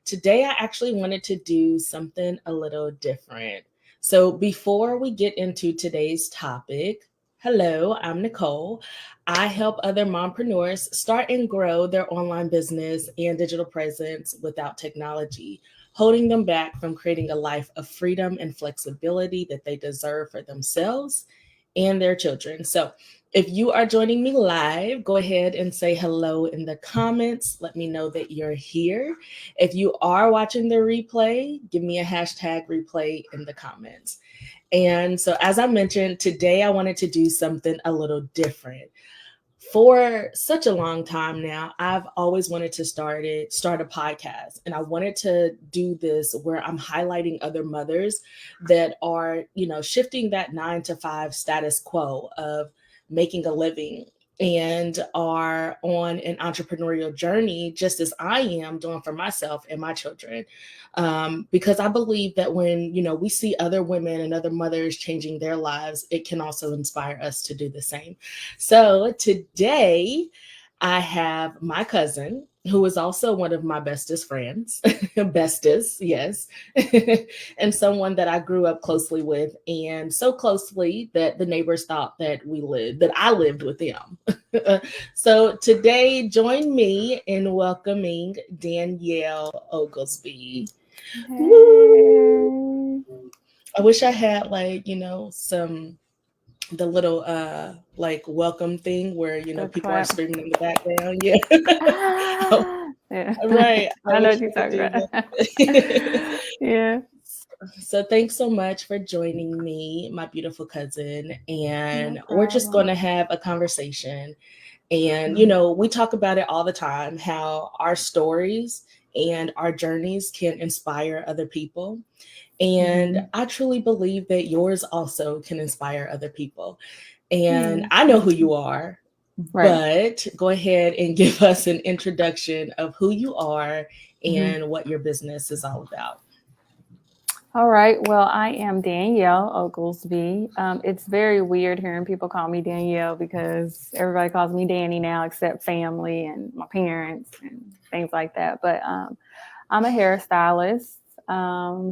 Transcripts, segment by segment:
Today, I actually wanted to do something a little different. So, before we get into today's topic, hello, I'm Nicole. I help other mompreneurs start and grow their online business and digital presence without technology, holding them back from creating a life of freedom and flexibility that they deserve for themselves and their children. So, if you are joining me live, go ahead and say hello in the comments. Let me know that you're here. If you are watching the replay, give me a hashtag replay in the comments. And so, as I mentioned, today I wanted to do something a little different. For such a long time now, I've always wanted to start a podcast, and I wanted to do this where I'm highlighting other mothers that are, shifting that 9 to 5 status quo of making a living and are on an entrepreneurial journey just as I am doing for myself and my children. Because I believe that when, we see other women and other mothers changing their lives, it can also inspire us to do the same. So today I have my cousin, who is also one of my bestest friends, bestest, yes, and someone that I grew up closely with, and so closely that the neighbors thought that I lived with them. So today, join me in welcoming Danielle Oglesby. Hey. I wish I had some the little welcome thing where The people are clap. screaming in the background. Yeah. Oh, Yeah. right. I I know wish what I you're could talking do about. that. Yeah. So thanks so much for joining me, my beautiful cousin. No And we're just going problem. to have a conversation. And, we talk about it all the time, how our stories and our journeys can inspire other people. And I truly believe that yours also can inspire other people. And I know who you are, Right. but go ahead and give us an introduction of who you are Mhm. and what your business is all about. All right. Well, I am Danielle Oglesby. It's very weird hearing people call me Danielle because everybody calls me Danny now, except family and my parents and things like that. But I'm a hairstylist,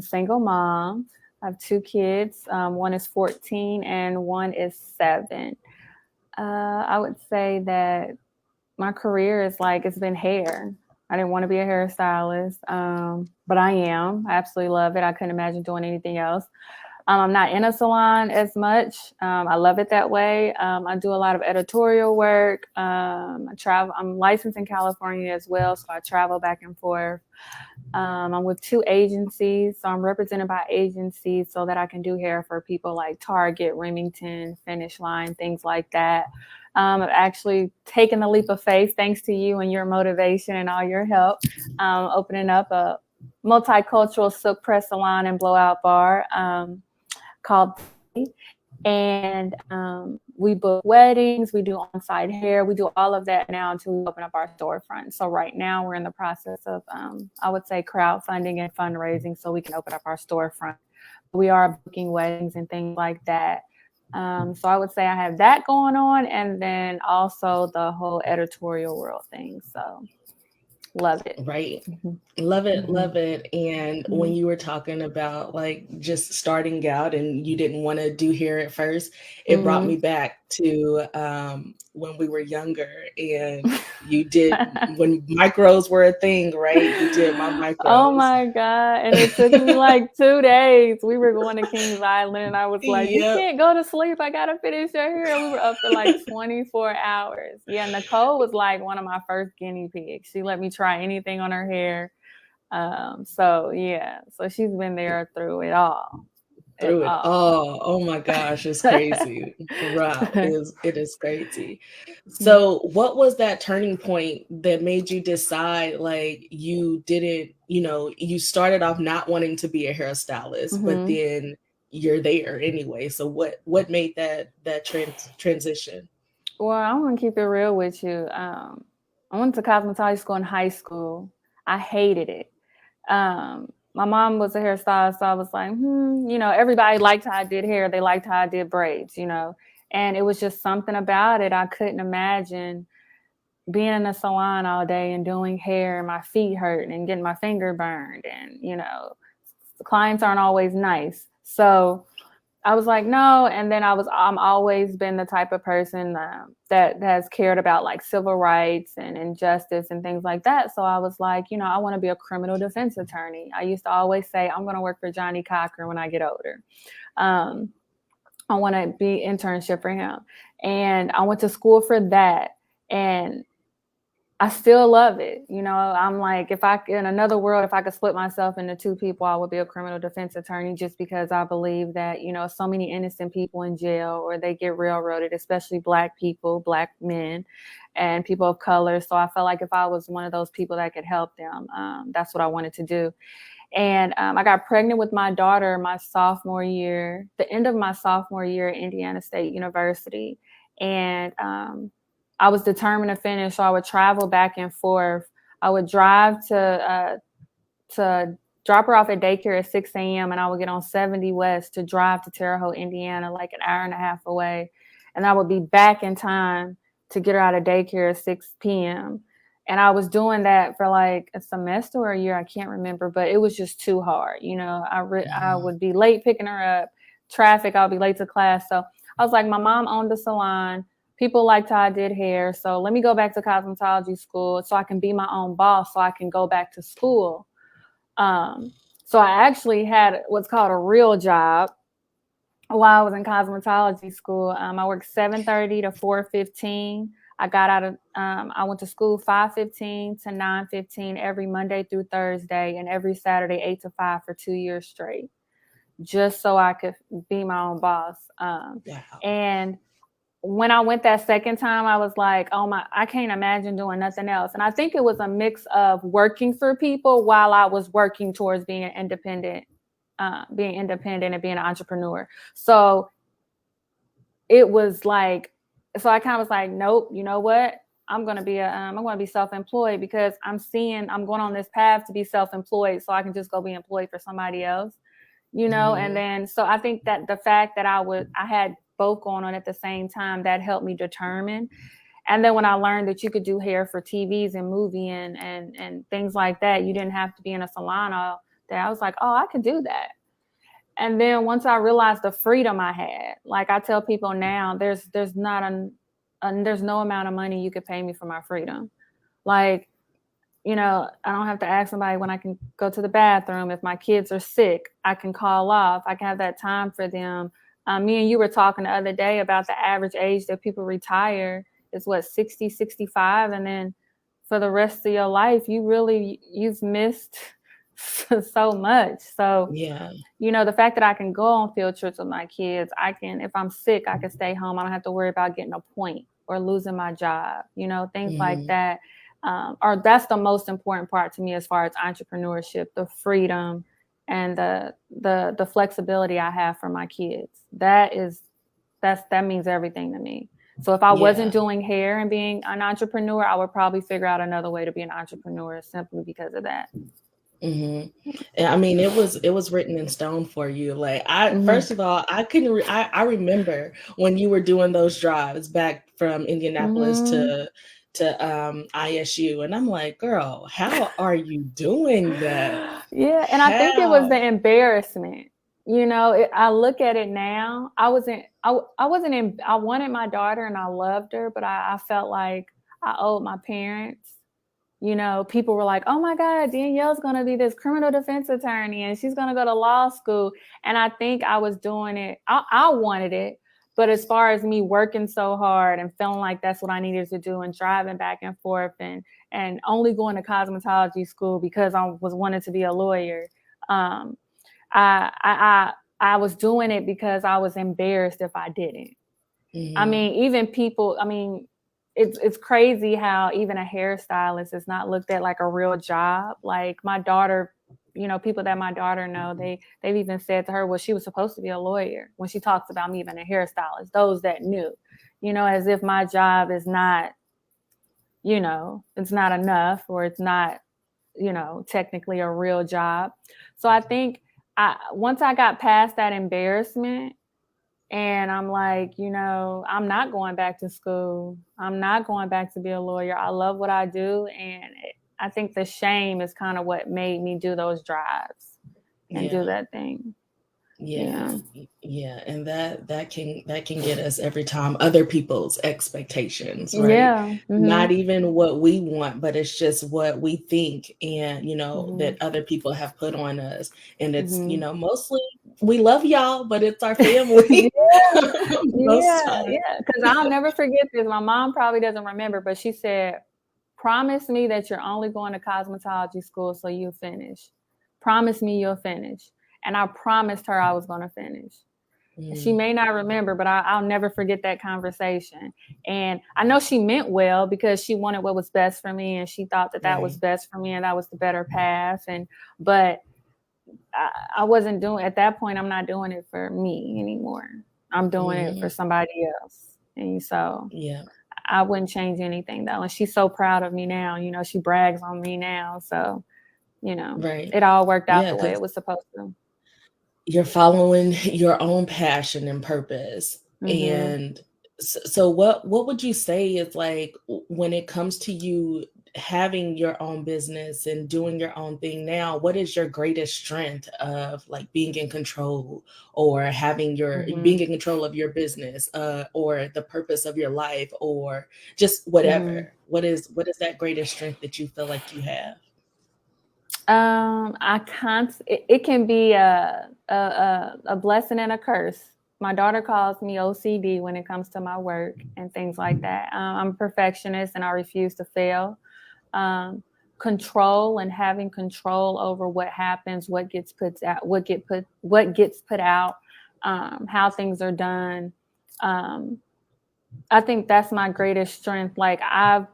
single mom. I have 2 kids. One is 14 and one is 7. I would say that my career is like it's been hair. I didn't want to be a hairstylist, but I am. I absolutely love it. I couldn't imagine doing anything else. I'm not in a salon as much. I love it that way. I do a lot of editorial work. I travel. I'm licensed in California as well, so I travel back and forth. I'm with 2 agencies, so I'm represented by agencies so that I can do hair for people like Target, Remington, Finish Line, things like that. I've actually taken the leap of faith thanks to you and your motivation and all your help, opening up a multicultural silk press salon and blowout bar called and we book weddings, we do on-site hair, we do all of that now until we open up our storefront. So right now we're in the process of, I would say, crowdfunding and fundraising so we can open up our storefront. We are booking weddings and things like that. So I would say I have that going on, and then also the whole editorial world thing. So love it. Right. Mm-hmm. Love it, Mm-hmm. love it. And Mm-hmm. when you were talking about like just starting out and you didn't want to do hair at first, it brought me back to when we were younger and you did when micros were a thing, right? You did my Oh micros. my God. And it took me like 2 days. We were going to Kings Island and I was like, you Yep. can't go to sleep. I got to finish your hair. We were up for like 24 hours. Yeah. Nicole was like one of my first guinea pigs. She let me try anything on her hair. So yeah. So she's been there through it all. It Through it all. all. Oh my gosh, it's crazy. Wow, it is crazy. Mhm. So what was that turning point that made you decide like you didn't, you started off not wanting to be a hairstylist, but Mhm. then you're there anyway. So what made that transition? Well, I'm gonna keep it real with you. I went to cosmetology school in high school. I hated it. My mom was a hairstylist, so I was like, everybody liked how I did hair. They liked how I did braids, and it was just something about it. I couldn't imagine being in a salon all day and doing hair and my feet hurting and getting my finger burned, and the clients aren't always nice. So I was like, no. And then I'm always been the type of person that has cared about like civil rights and injustice and things like that. So I was like, I want to be a criminal defense attorney. I used to always say, I'm going to work for Johnny Cochran when I get older. I want to be internship for him. And I went to school for that. And I still love it. I'm like, in another world, if I could split myself into two people, I would be a criminal defense attorney, just because I believe that, so many innocent people in jail, or they get railroaded, especially Black people, Black men, and people of color. So I felt like if I was one of those people that could help them, that's what I wanted to do. And I got pregnant with my daughter my sophomore year, the end of my sophomore year at Indiana State University. And I was determined to finish, so I would travel back and forth. I would drive to drop her off at daycare at 6 a.m. and I would get on 70 West to drive to Terre Haute, Indiana, like an hour and a half away. And I would be back in time to get her out of daycare at 6 p.m. And I was doing that for like a semester or a year, I can't remember, but it was just too hard. I would be late picking her up, traffic, I'll be late to class. So I was like, my mom owned the salon. People liked how I did hair. So let me go back to cosmetology school so I can be my own boss, so I can go back to school. So I actually had what's called a real job while I was in cosmetology school. I worked 7:30 to 4:15. I got out of, I went to school 5:15 to 9:15 every Monday through Thursday, and every Saturday 8 to 5 for 2 years straight, just so I could be my own boss. And when I went that second time, I was like, I can't imagine doing nothing else. And I think it was a mix of working for people while I was working towards being independent and being an entrepreneur. So it was like, so I kind of was like, nope, you know what? I'm going to be self-employed, because I'm going on this path to be self-employed, so I can just go be employed for somebody else, And then, so I think that the fact that I had both going on at the same time, that helped me determine. And then when I learned that you could do hair for TVs and movie and things like that, you didn't have to be in a salon all day. I was like, oh, I could do that. And then once I realized the freedom I had, like I tell people now, there's no amount of money you could pay me for my freedom. Like, I don't have to ask somebody when I can go to the bathroom. If my kids are sick, I can call off. I can have that time for them. Me and you were talking the other day about the average age that people retire is 60, 65. And then for the rest of your life, you've missed so much. So, yeah, the fact that I can go on field trips with my kids, if I'm sick, I can stay home. I don't have to worry about getting a point or losing my job, things like that. Or that's the most important part to me as far as entrepreneurship, the freedom and the flexibility I have for my kids. That means everything to me. So if I wasn't doing hair and being an entrepreneur, I would probably figure out another way to be an entrepreneur simply because of that. Mm-hmm. And I mean, it was written in stone for you. Like first of all, I remember when you were doing those drives back from Indianapolis to ISU, and I'm like, girl, how are you doing that? Yeah, and I think it was the embarrassment. I look at it now. I wanted my daughter and I loved her, but I felt like I owed my parents. People were like, oh my God, Danielle's going to be this criminal defense attorney and she's going to go to law school. And I think I was doing it. I wanted it. But as far as me working so hard and feeling like that's what I needed to do and driving back and forth and only going to cosmetology school because I was wanting to be a lawyer, I was doing it because I was embarrassed if I didn't. Mm-hmm. I mean, even people, it's crazy how even a hairstylist is not looked at like a real job. Like my daughter, people that my daughter know, they've even said to her, well, she was supposed to be a lawyer when she talks about me being a hairstylist, those that knew, as if my job is not, it's not enough, or it's not, technically a real job. So I think once I got past that embarrassment And I'm like, I'm not going back to school. I'm not going back to be a lawyer. I love what I do. And I think the shame is kind of what made me do those drives and do Yeah. that thing. Yeah. Yeah. Yeah. And that can get us every time, other people's expectations, right? Yeah. Not Mhm. even what we want, but it's just what we think and that Mhm. other people have put on us. And it's, Mhm. mostly we love y'all, but it's our family Yeah. most Yeah. times. Yeah. Because I'll never forget this. My mom probably doesn't remember, but she said, promise me that you're only going to cosmetology school so you'll finish. Promise me you'll finish. And I promised her I was going to finish. She Mm, may not remember, but I'll never forget that conversation. And I know she meant well because she wanted what was best for me, and she thought that that was right. best for me, and that was the better path. But I wasn't doing at that point. I'm not doing it for me anymore. I'm doing it for Hmm. somebody else, and so Yeah. I wouldn't change anything though. And she's so proud of me now. She brags on me now. So Right. it all worked out Yeah. the way Because it was supposed to. you're following your own passion and purpose. Mm-hmm. And so what would you say is like when it comes to you having your own business and doing your own thing now, what is your greatest strength of like being in control or having your Mm-hmm. being in control of your business or the purpose of your life or just Mm-hmm. whatever? What is that greatest strength that you feel like you have? I can't. It can be a blessing and a curse. My daughter calls me OCD when it comes to my work and things like that. I'm a perfectionist and I refuse to fail. Um, Control and having control over what happens, what gets put out, what gets put out, how things are done. Um, I think that's my greatest strength. Like I've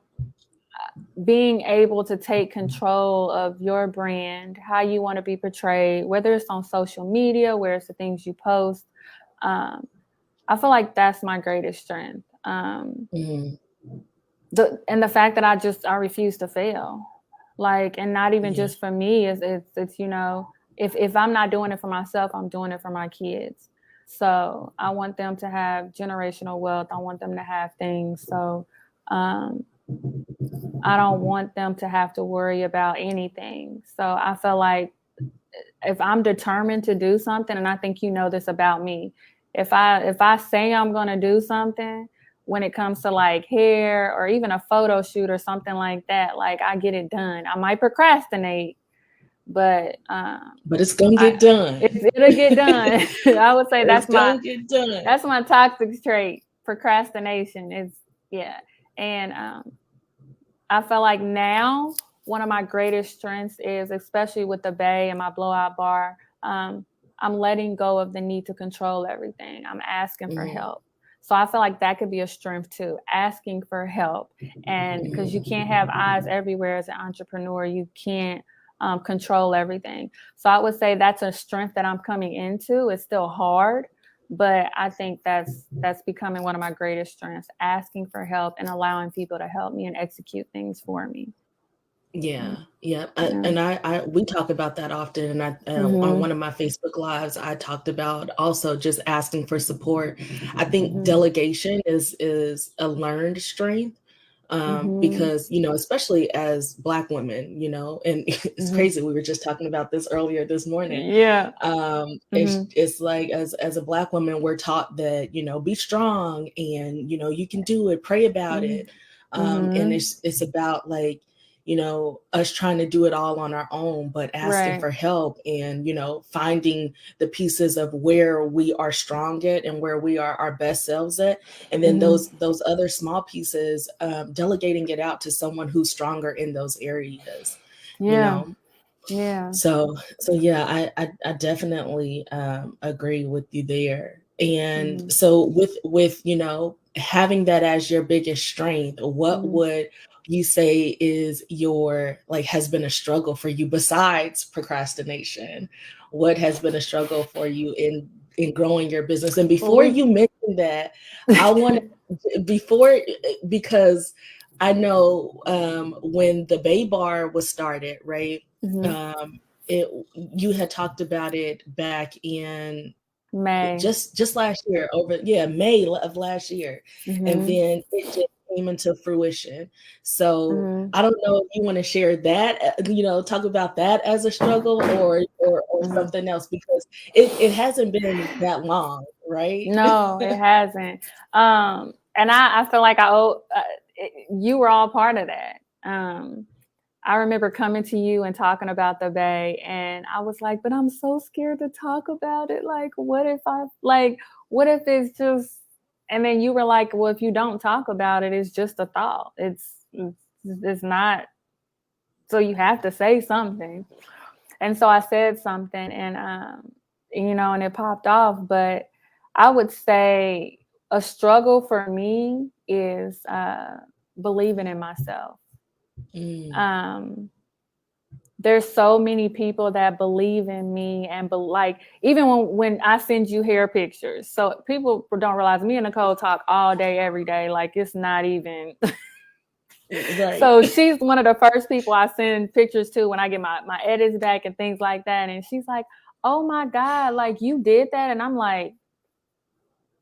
being able to take control of your brand, how you want to be portrayed, whether it's on social media, where it's the things you post. Um, I feel like that's my greatest strength. Mhm. The fact that I refuse to fail, like, and not even Yeah. just for me. It's if I'm not doing it for myself, I'm doing it for my kids. So I want them to have generational wealth. I want them to have things. So um, I don't want them to have to worry about anything. So I feel like if I'm determined to do something, and I think this about me, if I say I'm going to do something, when it comes to like hair or even a photo shoot or something like that, like I get it done. I might procrastinate, but But it's gonna I get done. it'll get done. I would say It's that's my gonna get done. that's my toxic trait. Procrastination is yeah, and I feel like now one of my greatest strengths is, especially with the Bay and my blowout bar, I'm letting go of the need to control everything. I'm asking for Mhm, help. So I feel like that could be a strength too, asking for help. And because you mhm. can't have eyes everywhere as an entrepreneur, you can't control everything. So I would say that's a strength that I'm coming into. It's still hard, but I think that's becoming one of my greatest strengths, asking for help and allowing people to help me and execute things for me. Yeah, yeah, Yeah. and we talk about that often, and on Mhm. one of my Facebook lives, I talked about also just asking for support. I think Mhm. delegation is a learned strength, Mhm. because, especially as Black women, and it's Mhm. crazy, we were just talking about this earlier this morning. Yeah. It's Mhm. it's like as a Black woman, we're taught that, be strong and, you can do it, pray about Mhm. it. And Mhm. it's about like, us trying to do it all on our own, but asking Right. for help and, finding the pieces of where we are strong at and where we are our best selves at. And then Mhm. those other small pieces, delegating it out to someone who's stronger in those areas, you Yeah. know? Yeah. So yeah, I definitely agree with you there. And Mhm. so with having that as your biggest strength, what Mhm. would you say is your like has been a struggle for you besides procrastination? What has been a struggle for you in growing your business? And Well, before we you mention that, I want to before because I know when the Bay Bar was started, right? Mhm. Um, it you had talked about it back in May. just last year, May of last year. And Mm-hmm. then it just came into fruition. So Mm-hmm. I don't know if you want to share that, talk about that as a struggle, or Mm-hmm. something else, because it hasn't been that long, right? No, it hasn't. And I feel like you were all part of that. I remember coming to you and talking about the Bay, and I was like, but I'm so scared to talk about it. Like, what if it's just, and then you were like, well, if you don't talk about it, it's just a thought. It's not, so you have to say something. And so I said something, and, and it popped off. But I would say a struggle for me is believing in myself. Mm. Um, there's so many people that believe in me, and like, even when I send you hair pictures, so people don't realize me and Nicole talk all day, every day. Like, it's not even. Right. So she's one of the first people I send pictures to when I get my edits back and things like that. And she's like, oh my God, like, you did that? And I'm like,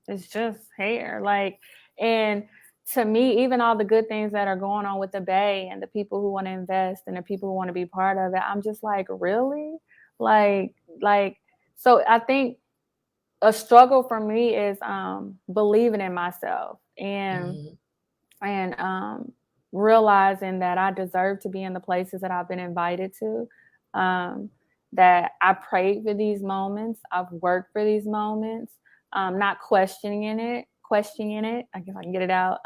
it's just hair. Like, and to me, even all the good things that are going on with the Bay and the people who want to invest and the people who want to be part of it, I'm just like, really? Like, so I think a struggle for me is believing in myself, and Mm-hmm. realizing that I deserve to be in the places that I've been invited to, that I prayed for these moments, I've worked for these moments, not questioning it. I guess I can get it out.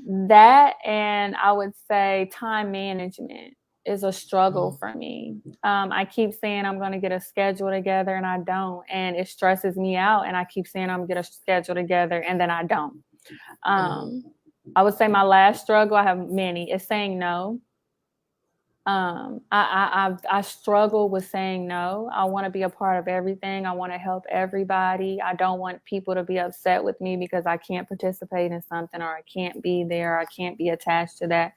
That, and I would say time management is a struggle for me. I keep saying I'm going to get a schedule together, and I don't, and it stresses me out. And I keep saying I'm going to get a schedule together, and then I don't. I would say my last struggle, I have many, is saying no. I struggle with saying no. I want to be a part of everything. I want to help everybody. I don't want people to be upset with me because I can't participate in something, or I can't be there, or I can't be attached to that.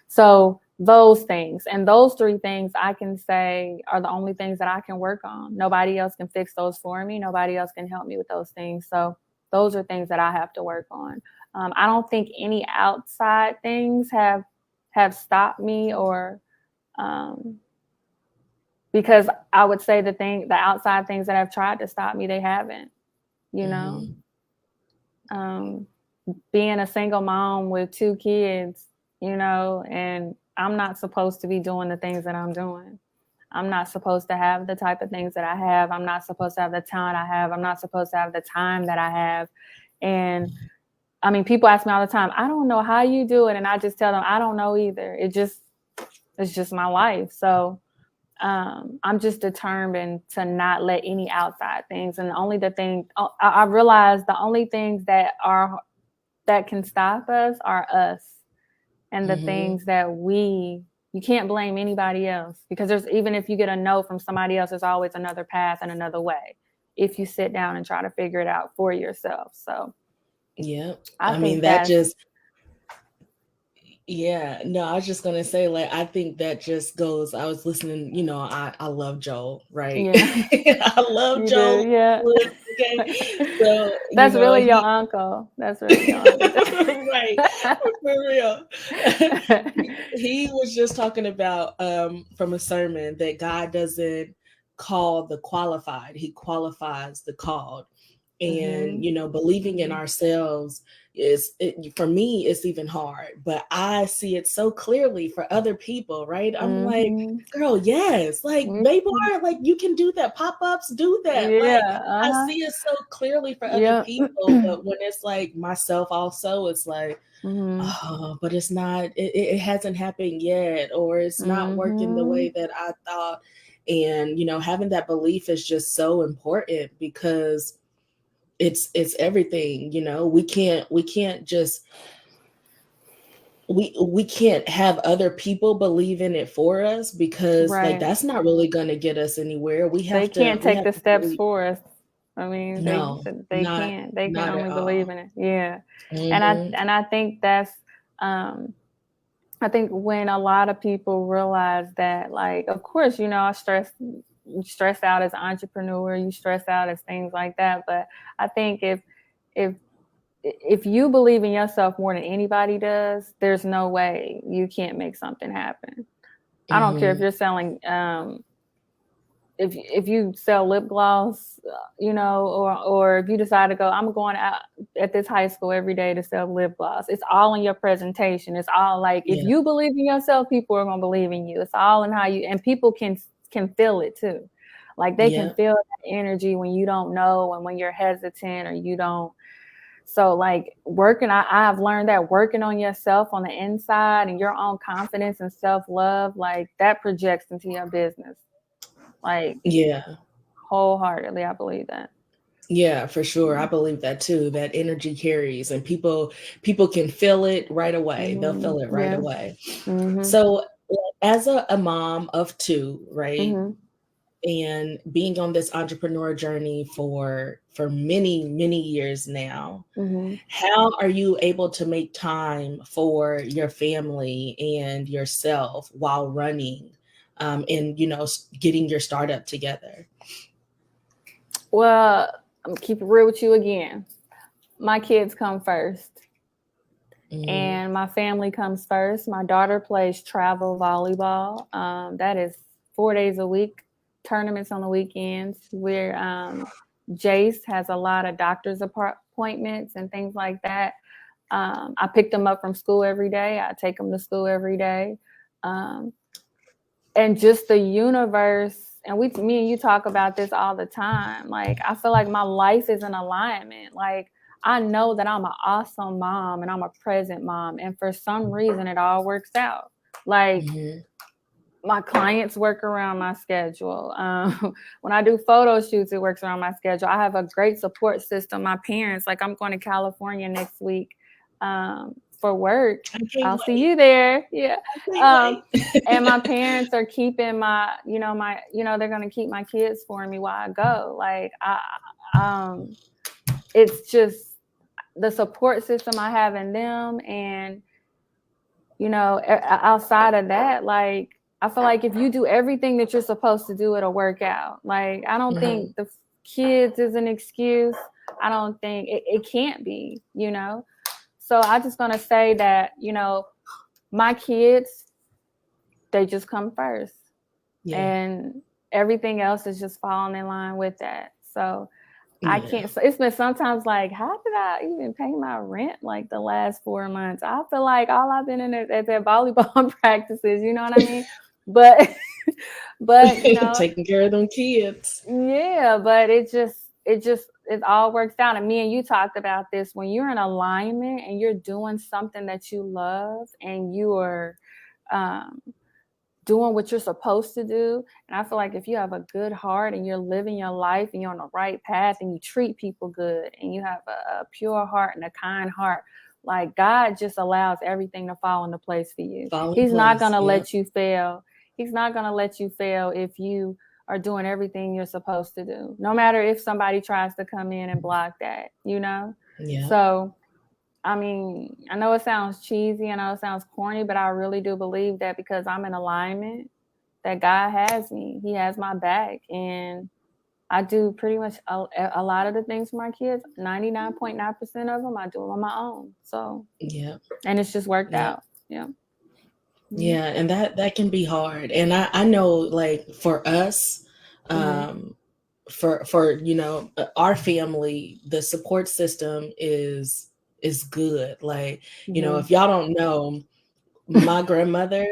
So those things, and those three things I can say are the only things that I can work on. Nobody else can fix those for me. Nobody else can help me with those things. So those are things that I have to work on. I don't think any outside things have stopped me, or because I would say the outside things that have tried to stop me, they haven't. Being a single mom with 2 kids, and I'm not supposed to be doing the things that I'm doing. I'm not supposed to have the type of things that I have. I'm not supposed to have the talent I have. I'm not supposed to have the time that I have. And I mean, people ask me all the time, I don't know how you do it. And I just tell them, I don't know either. It's just my life. So I'm just determined to not let any outside things. And I realize the only things that can stop us are us, and the things that you can't blame anybody else, because even if you get a no from somebody else, there's always another path and another way if you sit down and try to figure it out for yourself. So yeah, I mean, think that that's just, yeah, no, I was just gonna say, like, I think that just goes. I was listening, I love Joel, right? yeah. I love You do, Joel. yeah. Okay, so That's really your uncle. That's really your uncle. right, for real. He was just talking about from a sermon that God doesn't call the qualified; He qualifies the called. And believing in ourselves for me, it's even hard, but I see it so clearly for other people, right? I'm like, girl, yes, like, baby, like, you can do that, pop-ups, do that. Like, I see it so clearly for other people, but when it's like myself also, it's like, oh, but it's not, it hasn't happened yet, or it's not working the way that I thought. And having that belief is just so important, because it's everything. We can't just we can't have other people believe in it for us, because like, Right. that's not really going to get us anywhere. They can't take the steps believe. for us. I mean, No, they not can't. They can not at only all. believe in it. Yeah. And Mm-hmm. I think that's I think when a lot of people realize that, like, of course, I stress you stress out as an entrepreneur, you stress out as things like that. But I think if you believe in yourself more than anybody does, there's no way you can't make something happen. I don't care if you're selling if you sell lip gloss, or if you decide to go, I'm going out at this high school every day to sell lip gloss. It's all in your presentation. It's all like, if you believe in yourself, people are going to believe in you. It's all in how you, and people can feel it too. Like they can feel that energy when you don't know and when you're hesitant or you don't. So like I've learned that working on yourself on the inside and your own confidence and self-love, like that projects into your business. Like, wholeheartedly, I believe that. Yeah, for sure. I believe that too. That energy carries, and people can feel it right away. They'll feel it right away. So, as a mom of two, right? And being on this entrepreneur journey for many years now, how are you able to make time for your family and yourself while running, and getting your startup together? Well, I'm gonna keep it real with you again. My kids come first. And my family comes first. My daughter plays travel volleyball. That is 4 days a week, tournaments on the weekends. Where Jace has a lot of doctor's appointments and things like that. I pick them up from school every day. I take them to school every day. And just the universe, and me and you talk about this all the time. Like, I feel like my life is in alignment. Like, I know that I'm an awesome mom and I'm a present mom. And for some reason, it all works out. Like, my clients work around my schedule. When I do photo shoots, it works around my schedule. I have a great support system. My parents, like, I'm going to California next week for work. I'll see you there. Yeah. And my parents are keeping they're going to keep my kids for me while I go. Like, it's just the support system I have in them. And, outside of that, like, I feel like if you do everything that you're supposed to do, it'll work out. Like, I don't think the kids is an excuse. I don't think it can't be, So I'm just going to say that, my kids, they just come first. And everything else is just falling in line with that. So I can't. So it's been sometimes like, how did I even pay my rent like the last 4 months? I feel like all I've been in at that volleyball practices, you know what I mean? But taking care of them kids. Yeah, but it all works out. And me and you talked about this, when you're in alignment and you're doing something that you love and you are doing what you're supposed to do. And I feel like if you have a good heart and you're living your life and you're on the right path and you treat people good and you have a pure heart and a kind heart, like, God just allows everything to fall into place for you. He's not going to let you fail. He's not going to let you fail if you are doing everything you're supposed to do, no matter if somebody tries to come in and block that, So, I mean, I know it sounds cheesy, I know it sounds corny, but I really do believe that because I'm in alignment, that God has me. He has my back. And I do pretty much a lot of the things for my kids. 99.9% of them, I do them on my own. So, and it's just worked out. Yeah. Yeah. And that can be hard. And I know, like, for us, for our family, the support system is good. Like, if y'all don't know, my grandmother,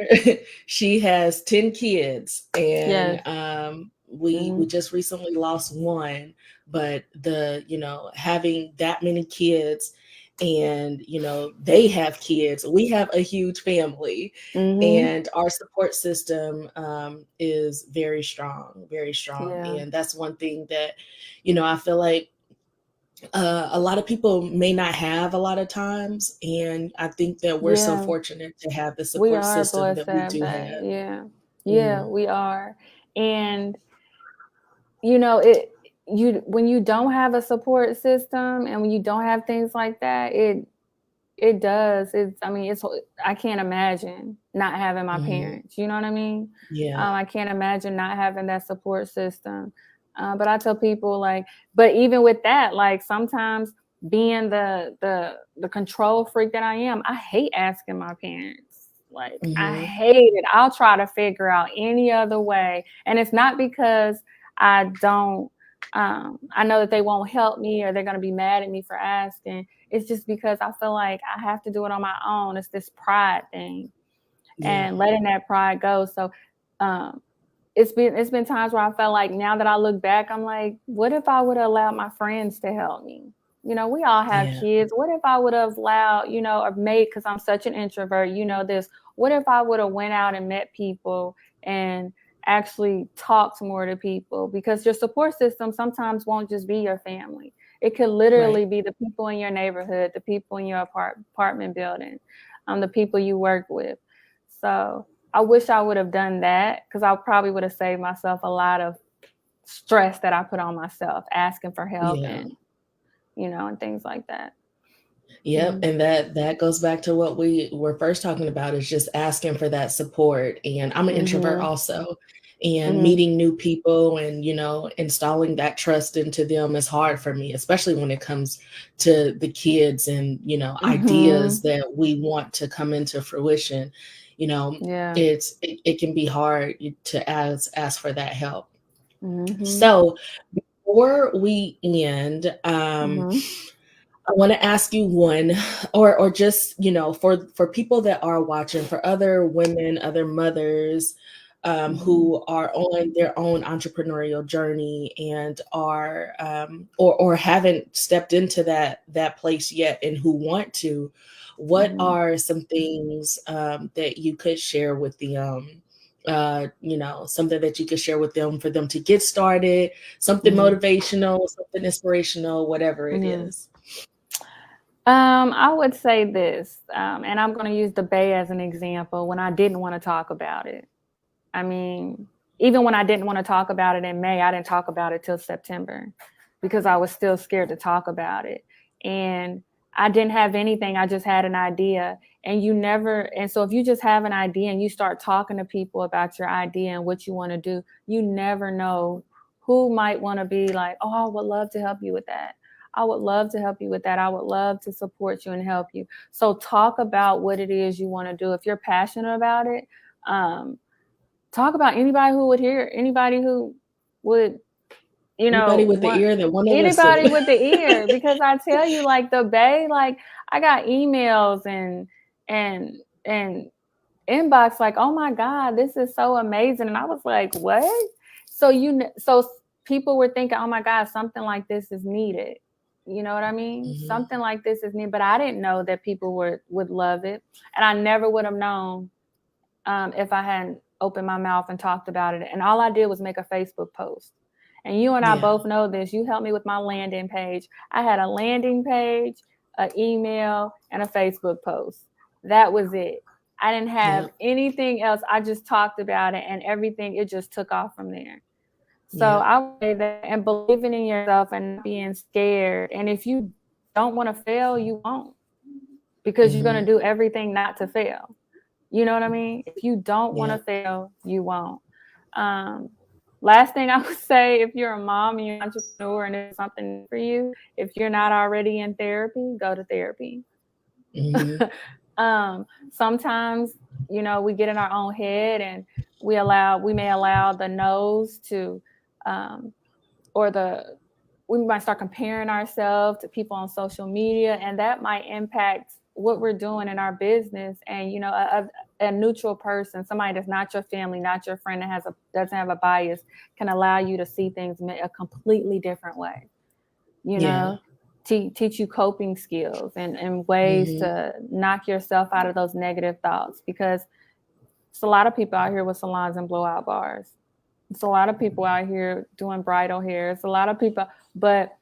she has 10 kids, and we just recently lost one. But having that many kids, and they have kids, we have a huge family, and our support system is very strong, and that's one thing that I feel like a lot of people may not have a lot of times, and I think that we're so fortunate to have the support system that we do have. We are. And when you don't have a support system and when you don't have things like that, I can't imagine not having my Mm-hmm. parents. You know what I mean? Yeah. I can't imagine not having that support system. But I tell people like, but even with that, like sometimes being the control freak that I am, I hate asking my parents. Like I Mm-hmm. hate it. I'll try to figure out any other way, and it's not because I don't. I know that they won't help me or they're going to be mad at me for asking. It's just because I feel like I have to do it on my own. It's this pride thing Yeah. and letting that pride go. So um, it's been times where I felt like now that I look back, I'm like, what if I would have allowed my friends to help me? You know, we all have Yeah. kids. What if I would have allowed, you know, or made, because I'm such an introvert, you know, this, what if I would have went out and met people and actually talked more to people? Because your support system sometimes won't just be your family. It could literally Right. be the people in your neighborhood, the people in your apartment building, the people you work with. So I wish I would have done that because I probably would have saved myself a lot of stress that I put on myself, asking for help Yeah. and, you know, and things like that. Yep, Mm-hmm. and that goes back to what we were first talking about, is just asking for that support. And I'm an introvert Mm-hmm. also, and Mm-hmm. meeting new people and, installing that trust into them is hard for me, especially when it comes to the kids and, Mm-hmm. ideas that we want to come into fruition. You know, Yeah. it can be hard to ask for that help. Mm-hmm. So before we end, Mm-hmm. I want to ask you one, or just, for people that are watching, for other women, other mothers, Mm-hmm. who are on their own entrepreneurial journey and are, or haven't stepped into that place yet and who want to. What Mm-hmm. are some things that you could share with them? Something that you could share with them for them to get started, something Mm-hmm. motivational, something inspirational, whatever it Mm-hmm. is. I would say this, and I'm going to use the Bay as an example when I didn't want to talk about it. I mean, even when I didn't want to talk about it in May, I didn't talk about it till September because I was still scared to talk about it. And I didn't have anything. I just had an idea. And so if you just have an idea and you start talking to people about your idea and what you want to do, you never know who might want to be like, oh, I would love to help you with that. I would love to help you with that. I would love to support you and help you. So talk about what it is you want to do. If you're passionate about it, um, talk about anybody who would hear, anybody who would, you Anybody know, with the want ear that wanna anybody listen. with the ear. Because I tell you, like the Bay, like I got emails and and inbox like, oh my God, this is so amazing. And I was like, what? So people were thinking, oh my God, something like this is needed. You know what I mean? Mhm. Something like this is needed. But I didn't know that people would love it. And I never would have known if I hadn't opened my mouth and talked about it. And all I did was make a Facebook post. And you and I Yeah. both know this. You helped me with my landing page. I had a landing page, an email, and a Facebook post. That was it. I didn't have Yep. anything else. I just talked about it and everything, it just took off from there. So Yep. I would say that, and believing in yourself and not being scared. And if you don't want to fail, you won't, because you're going Mhm. to do everything not to fail. You know what I mean? If you don't want to Yep. fail, you won't. Um, Last thing I would say, if you're a mom and you're an entrepreneur and it's something for you, if you're not already in therapy, go to therapy. Mhm. Sometimes, you know, we get in our own head and we may allow the no's to, um, or we might start comparing ourselves to people on social media, and that might impact what we're doing in our business. And you know, a neutral person, somebody that's not your family, not your friend, that doesn't have a bias, can allow you to see things a completely different way. You Yeah. know, teach you coping skills and ways Mhm. to knock yourself out of those negative thoughts, because it's a lot of people out here with salons and blowout bars. It's a lot of people out here doing bridal hair. It's a lot of people, but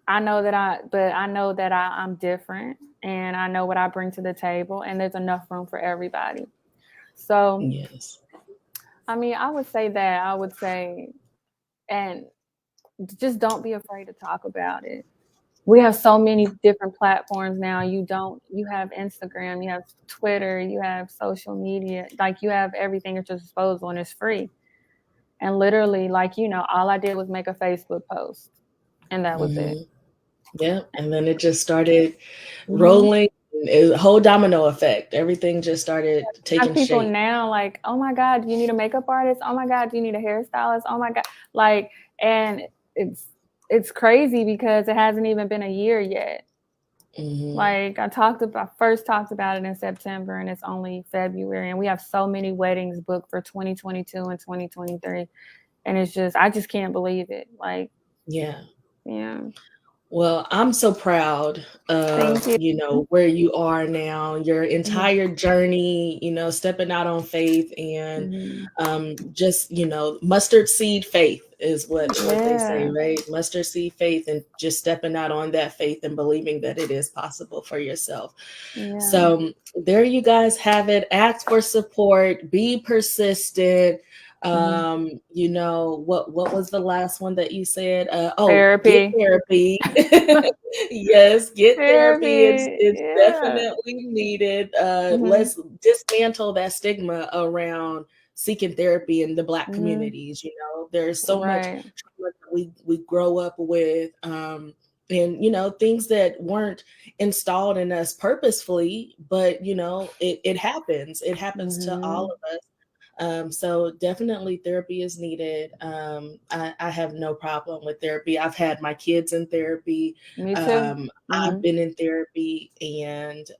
I know that I'm different, and I know what I bring to the table, and there's enough room for everybody. So, Yes. I mean, I would say that. I would say, and just don't be afraid to talk about it. we have so many different platforms now. You have Instagram, you have Twitter, you have social media, like you have everything at your disposal and it's free. And literally, like, all I did was make a Facebook post and that was it. Mm-hmm. Yeah. And then it just started Mm-hmm. rolling, a whole domino effect. Everything just started Have taking people shape. now like, oh my God, do you need a makeup artist? Oh my God, do you need a hairstylist? Oh my God. Like, and it's crazy because it hasn't even been a year yet. Mm-hmm. Like I first talked about it in September and it's only February and we have so many weddings booked for 2022 and 2023 and I just can't believe it. Like, Yeah. yeah. Well, I'm so proud Thank of, you. where you are now, your Mhm. entire journey, stepping out on faith and Mhm. just, mustard seed faith is what they say, Yeah. right? Mustard seed faith and just stepping out on that faith and believing that it is possible for yourself. Yeah. So there you guys have it. Ask for support, be persistent. Mhm. What was the last one that you said? Get Therapy. therapy. Yes, get therapy. It's Therapy. it's Yeah. definitely needed. Mhm. Let's dismantle that stigma around seeking therapy in the Black Mhm. communities. There's so much Right. trauma that we grow up with, and things that weren't installed in us purposefully, but it happens. It happens to all Mhm. of us. So definitely therapy is needed. I have no problem with therapy. I've had my kids in therapy. Me too. I've Mhm. been in therapy, and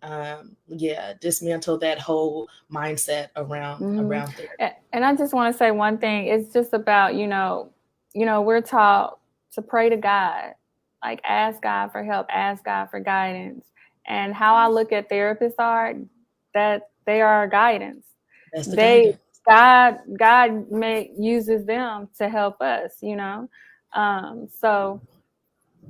yeah, dismantle that whole mindset Mhm. around therapy. And I just want to say one thing. It's just about, we're taught to pray to God, like ask God for help, ask God for guidance. And how I look at therapists are that they are guidance. That's the They guidance. God uses them to help us. So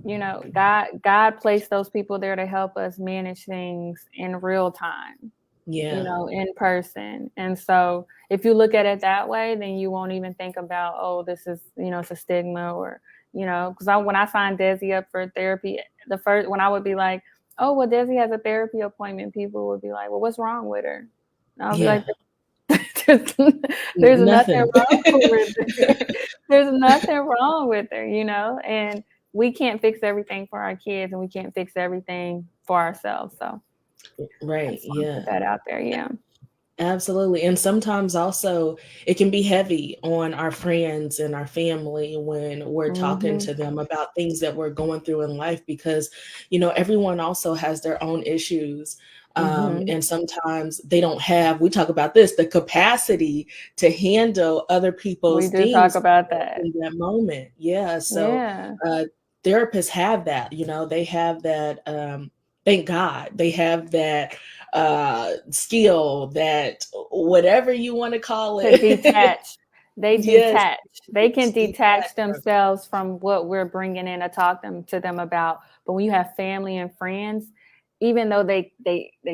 God placed those people there to help us manage things in real time, Yeah, in person. And so if you look at it that way, then you won't even think about, oh, this is, it's a stigma or, because when I signed Desi up for therapy, when I would be like, oh, well, Desi has a therapy appointment, people would be like, well, what's wrong with her? And I'll be yeah, like, there's, there's nothing nothing. wrong with her. There's nothing wrong with her, and we can't fix everything for our kids and we can't fix everything for ourselves. So I Right. just want to put Yeah. that out there. Yeah. Absolutely. And sometimes also it can be heavy on our friends and our family when we're talking Mhm. to them about things that we're going through in life because, everyone also has their own issues. Mhm. And sometimes they don't have, we talk about this, the capacity to handle other We people's do talk things about that. in that moment. Yeah. So Yeah. uh, therapists have that, they have that, thank God, they have that skill, that whatever you want to call To it. detach. They Yes, detach. They can detach detach from. themselves from what we're bringing in to talk to them about. But when you have family and friends, even though they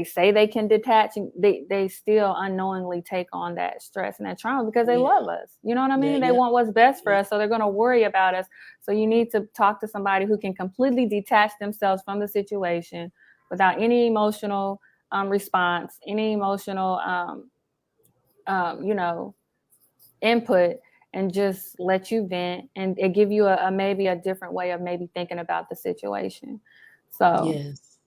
say they can detach, they still unknowingly take on that stress and that trauma because they Yeah, love us. You know what I yeah, mean? They yeah, want what's best for yeah, us, so they're going to worry about us. So you need to talk to somebody who can completely detach themselves from the situation without any emotional response, any emotional you know, input, and just let you vent and it give you a maybe a different way of maybe thinking about the situation. So yes,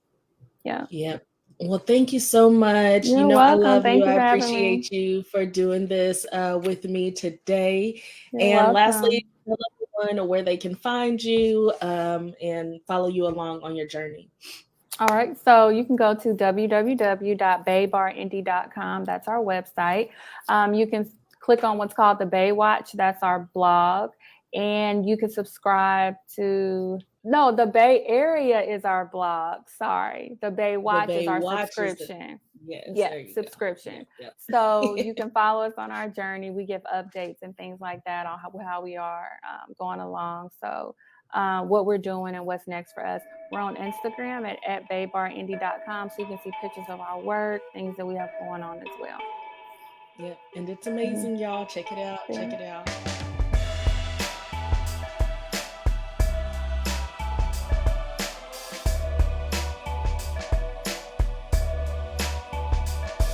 yeah. yep. Well, thank you so much. You're I welcome. love you. Thank you I for having me. appreciate you for doing this with me today. You're And lastly, welcome. tell everyone where they can find you, and follow you along on your journey. All right. So you can go to www.baybarindie.com. That's our website. You can click on what's called the Baywatch. That's our blog. And you can subscribe to, no, the Bay Area is our blog. Sorry. The The Baywatch is Bay our Watch is subscription. yes, Yeah, there you go. subscription. Yep, yep. So you can follow us on our journey. We give updates and things like that on how we are going along. So what we're doing and what's next for us. We're on Instagram at baybarindie.com so you can see pictures of our work, things that we have going on as well. Yep. And it's Mhm. amazing, y'all. Check it out. Check Yeah. it out.